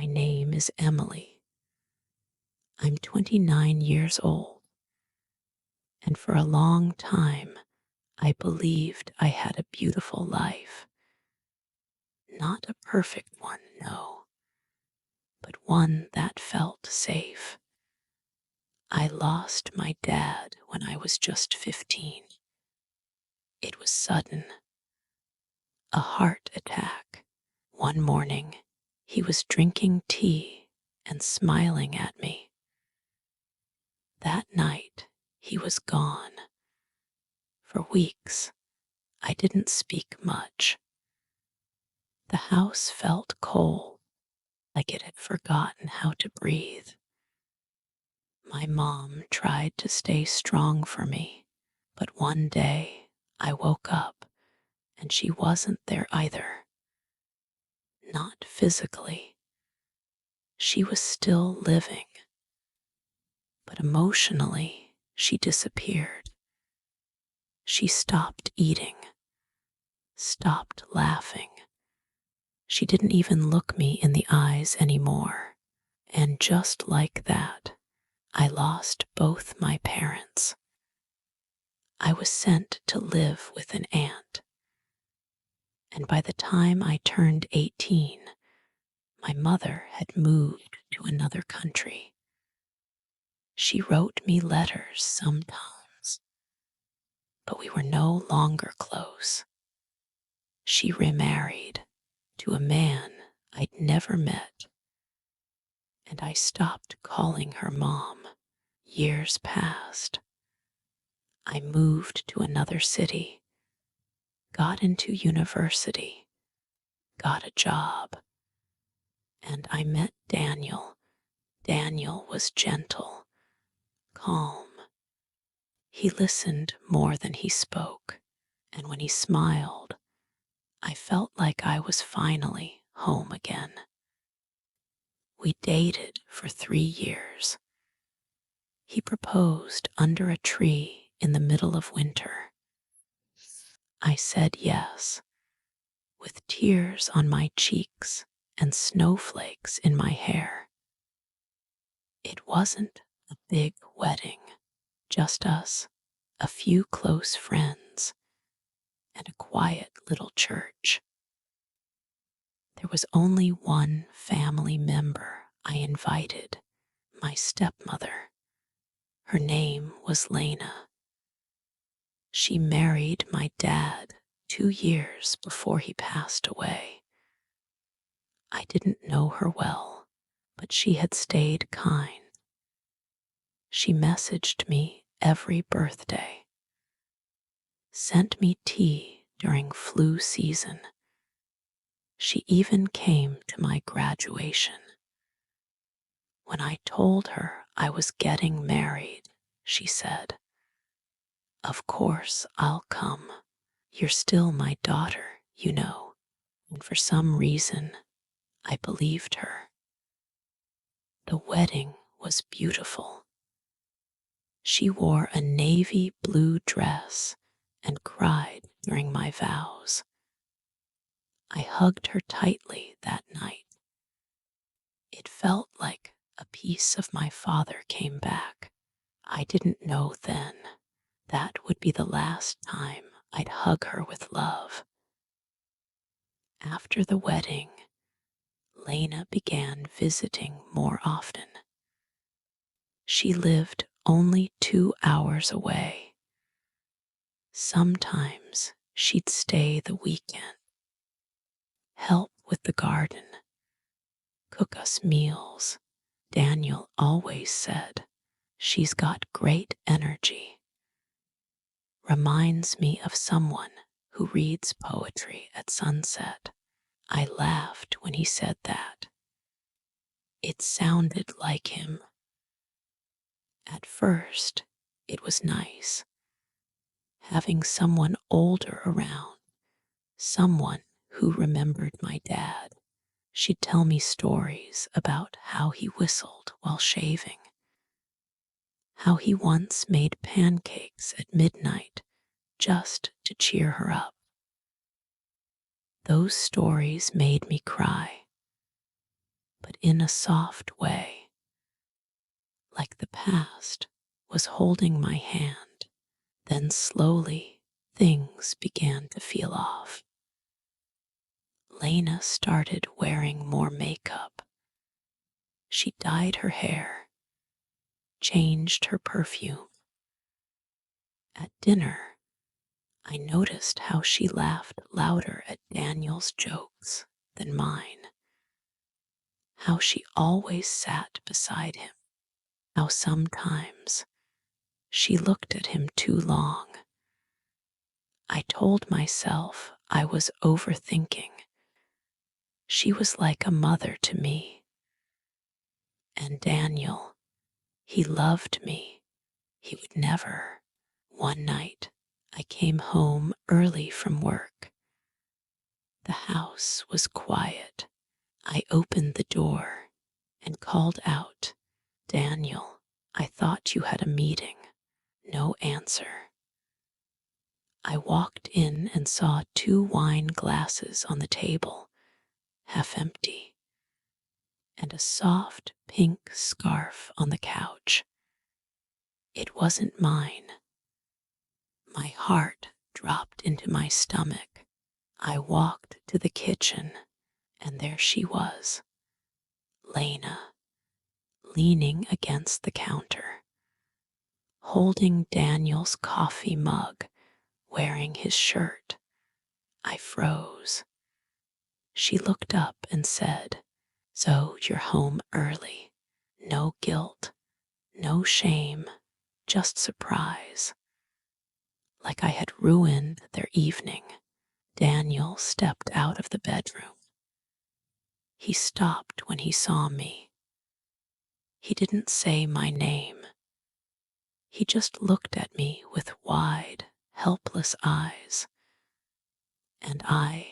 My name is Emily. I'm 29 years old, and for a long time, I believed I had a beautiful life. Not a perfect one, no, but one that felt safe. I lost my dad when I was just 15. It was sudden, a heart attack. One morning, he was drinking tea and smiling at me. That night, he was gone. For weeks, I didn't speak much. The house felt cold, like it had forgotten how to breathe. My mom tried to stay strong for me, but one day I woke up and she wasn't there either. Not physically. She was still living, but emotionally she disappeared. She stopped eating, stopped laughing. She didn't even look me in the eyes anymore. And just like that, I lost both my parents. I was sent to live with an aunt. And by the time I turned 18, my mother had moved to another country. She wrote me letters sometimes, but we were no longer close. She remarried to a man I'd never met, and I stopped calling her mom. Years passed. I moved to another city, got into university, got a job, and I met Daniel. Daniel was gentle, calm. He listened more than he spoke, and when he smiled, I felt like I was finally home again. We dated for 3 years. He proposed under a tree in the middle of winter. I said yes, with tears on my cheeks and snowflakes in my hair. It wasn't a big wedding, just us, a few close friends, and a quiet little church. There was only one family member I invited, my stepmother. Her name was Lena. She married my dad 2 years before he passed away. I didn't know her well, but she had stayed kind. She messaged me every birthday, sent me tea during flu season. She even came to my graduation. When I told her I was getting married, she said, "Of course I'll come. You're still my daughter, you know." And for some reason, I believed her. The wedding was beautiful. She wore a navy blue dress and cried during my vows. I hugged her tightly that night. It felt like a piece of my father came back. I didn't know then that would be the last time I'd hug her with love. After the wedding, Lena began visiting more often. She lived only 2 hours away. Sometimes she'd stay the weekend, help with the garden, cook us meals. Daniel always said, "She's got great energy." Reminds me of someone who reads poetry at sunset. I laughed when he said that. It sounded like him. At first, it was nice, having someone older around, someone who remembered my dad. She'd tell me stories about how he whistled while shaving, how he once made pancakes at midnight just to cheer her up. Those stories made me cry. but in a soft way, like the past was holding my hand. Then slowly, things began to feel off. Lena started wearing more makeup. She dyed her hair, changed her perfume. At dinner, I noticed how she laughed louder at Daniel's jokes than mine, how she always sat beside him, how sometimes she looked at him too long. I told myself I was overthinking. She was like a mother to me. And Daniel, he loved me. He would never. One night, I came home early from work. The house was quiet. I opened the door and called out, "Daniel, I thought you had a meeting." No answer. I walked in and saw 2 wine glasses on the table, half empty, and a soft pink scarf on the couch. It wasn't mine. My heart dropped into my stomach. I walked to the kitchen, and there she was, Lena, leaning against the counter, holding Daniel's coffee mug, wearing his shirt. I froze. She looked up and said, "So you're home early. No guilt, no shame, just surprise." Like I had ruined their evening. Daniel stepped out of the bedroom. He stopped when he saw me. He didn't say my name. He just looked at me with wide, helpless eyes. And I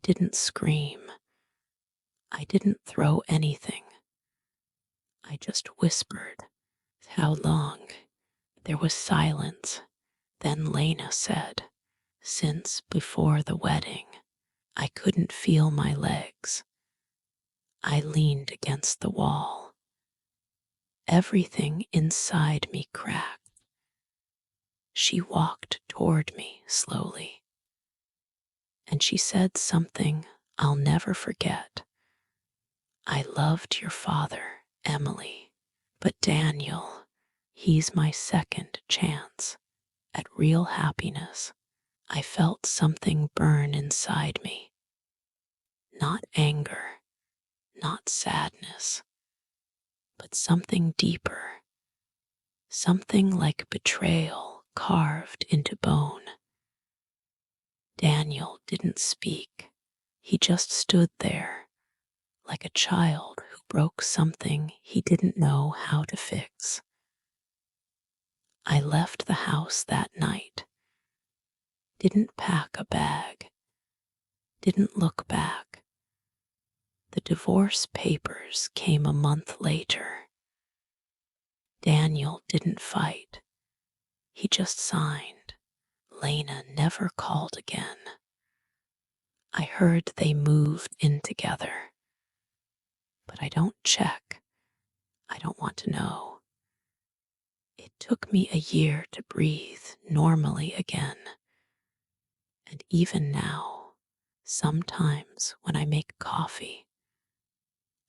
didn't scream. I didn't throw anything. I just whispered, "How long?" There was silence. Then Lena said, "Since before the wedding, I couldn't feel my legs." I leaned against the wall. Everything inside me cracked. She walked toward me slowly, and she said something I'll never forget. "I loved your father, Emily, but Daniel, he's my second chance at real happiness." I felt something burn inside me. Not anger, not sadness, but something deeper, something like betrayal carved into bone. Daniel didn't speak. He just stood there, like a child who broke something he didn't know how to fix. I left the house that night, didn't pack a bag, didn't look back. The divorce papers came a month later. Daniel didn't fight. He just signed. Lena never called again. I heard they moved in together, but I don't check. I don't want to know. It took me a year to breathe normally again. And even now, sometimes when I make coffee,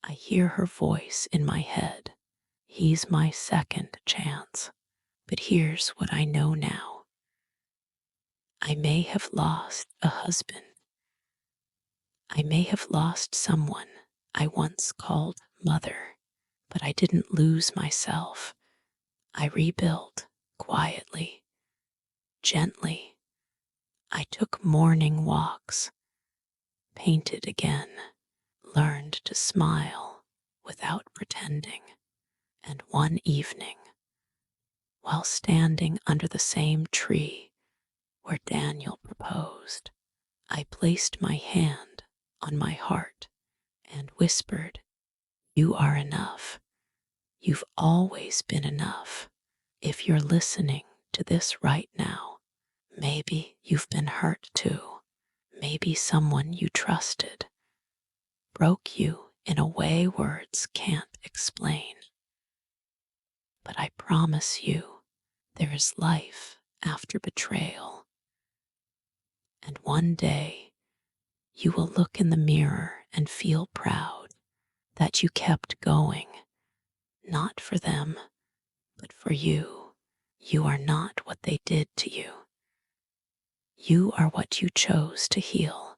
I hear her voice in my head. He's my second chance. But here's what I know now. I may have lost a husband. I may have lost someone I once called mother, but I didn't lose myself. I rebuilt quietly, gently. I took morning walks, painted again, learned to smile without pretending. And one evening, while standing under the same tree where Daniel proposed, I placed my hand on my heart and whispered, "You are enough. You've always been enough. If you're listening to this right now, maybe you've been hurt too. Maybe someone you trusted broke you in a way words can't explain. But I promise you, there is life after betrayal. And one day, you will look in the mirror and feel proud that you kept going, not for them, but for you. You are not what they did to you. You are what you chose to heal.